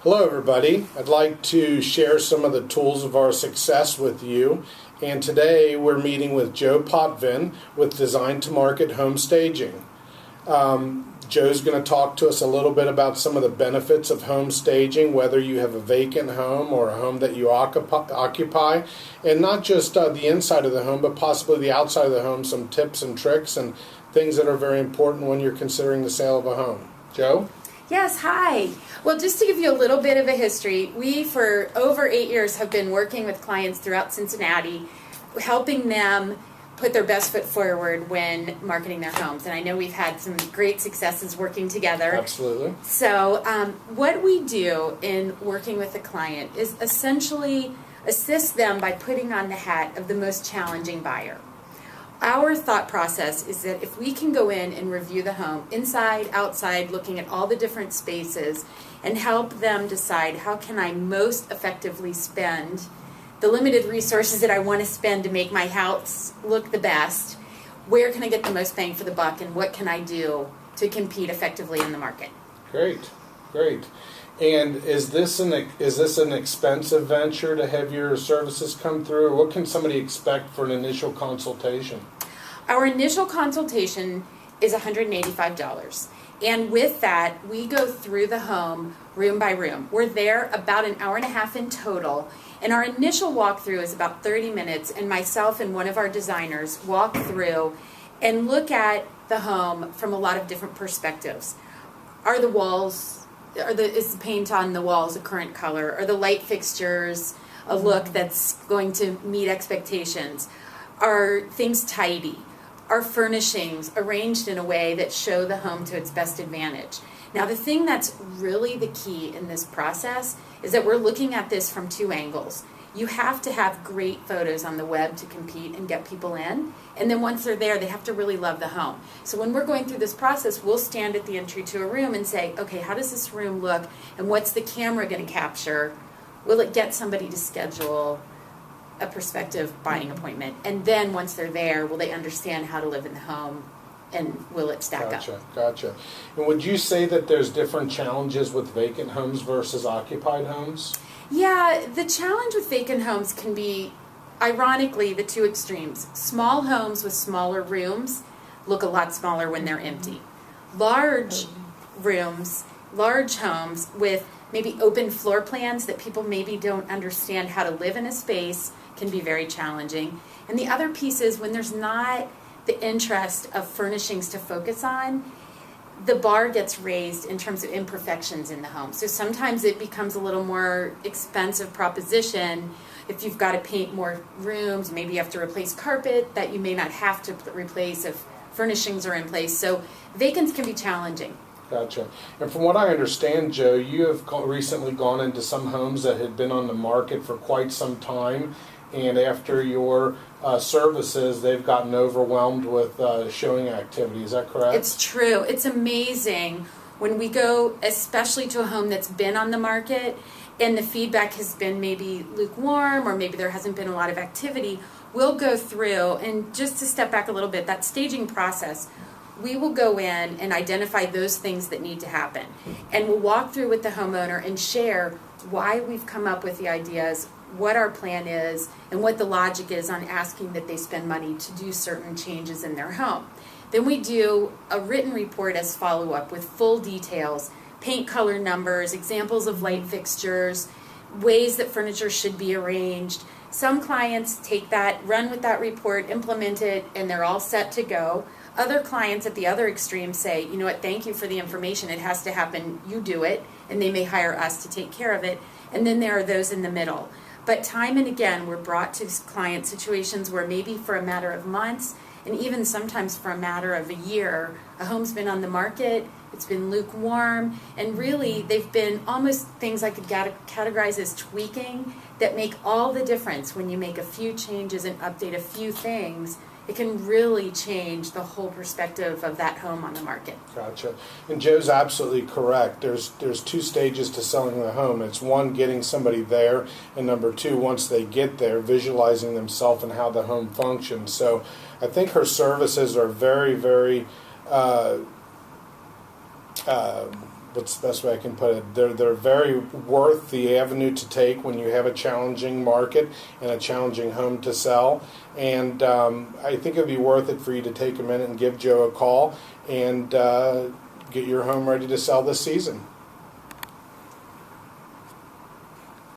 Hello everybody. I'd like to share some of the tools of our success with you. And today we're meeting with Joe Potvin with Design to Market Home Staging. Joe's going to talk to us a little bit about some of the benefits of home staging, whether you have a vacant home or a home that you occupy, and not just the inside of the home, but possibly the outside of the home, some tips and tricks and things that are very important when you're considering the sale of a home. Joe? Yes, hi. Well, just to give you a little bit of a history, we for over 8 years have been working with clients throughout Cincinnati, helping them put their best foot forward when marketing their homes. And I know we've had some great successes working together. Absolutely. So what we do in working with a client is essentially assist them by putting on the hat of the most challenging buyer. Our thought process is that if we can go in and review the home, inside, outside, looking at all the different spaces, and help them decide how can I most effectively spend the limited resources that I want to spend to make my house look the best, where can I get the most bang for the buck, and what can I do to compete effectively in the market? Great, great. And is this an expensive venture to have your services come through, or what can somebody expect for an initial consultation? Our initial consultation is $185. And with that, we go through the home room by room. We're there about an hour and a half in total. And our initial walkthrough is about 30 minutes, and myself and one of our designers walk through and look at the home from a lot of different perspectives. Are the walls, is the paint on the walls a current color? Are the light fixtures a look that's going to meet expectations? Are things tidy? Are furnishings arranged in a way that show the home to its best advantage? Now, the thing that's really the key in this process is that we're looking at this from two angles. You have to have great photos on the web to compete and get people in. And then once they're there, they have to really love the home. So when we're going through this process, we'll stand at the entry to a room and say, okay, how does this room look? And what's the camera going to capture? Will it get somebody to schedule a prospective buying appointment? And then once they're there, will they understand how to live in the home? And will it stack up? Gotcha. And would you say that there's different challenges with vacant homes versus occupied homes? Yeah, the challenge with vacant homes can be, ironically, the two extremes. Small homes with smaller rooms look a lot smaller when they're empty. Large rooms, large homes with maybe open floor plans that people maybe don't understand how to live in a space can be very challenging. And the other piece is when there's not the interest of furnishings to focus on, the bar gets raised in terms of imperfections in the home. So sometimes it becomes a little more expensive proposition if you've got to paint more rooms, maybe you have to replace carpet that you may not have to replace if furnishings are in place. So vacants can be challenging. Gotcha. And from what I understand, Joe, you have recently gone into some homes that had been on the market for quite some time, and after your services, they've gotten overwhelmed with showing activity. Is that correct? It's true. It's amazing when we go, especially to a home that's been on the market, and the feedback has been maybe lukewarm, or maybe there hasn't been a lot of activity. We'll go through, and just to step back a little bit, that staging process, we will go in and identify those things that need to happen. And we'll walk through with the homeowner and share why we've come up with the ideas, what our plan is, and what the logic is on asking that they spend money to do certain changes in their home. Then we do a written report as follow-up with full details, paint color numbers, examples of light fixtures, ways that furniture should be arranged. Some clients take that, run with that report, implement it, and they're all set to go. Other clients at the other extreme say, you know what, thank you for the information, it has to happen, you do it, and they may hire us to take care of it. And then there are those in the middle. But time and again, we're brought to client situations where maybe for a matter of months, and even sometimes for a matter of a year, a home's been on the market, it's been lukewarm, and really they've been almost things I could categorize as tweaking that make all the difference when you make a few changes and update a few things. It can really change the whole perspective of that home on the market. Gotcha. And Joe's absolutely correct. There's two stages to selling the home. It's one, getting somebody there, and number two, once they get there, visualizing themselves and how the home functions. So I think her services are very, very what's the best way I can put it? They're very worth the avenue to take when you have a challenging market and a challenging home to sell. And I think it would be worth it for you to take a minute and give Joe a call and get your home ready to sell this season.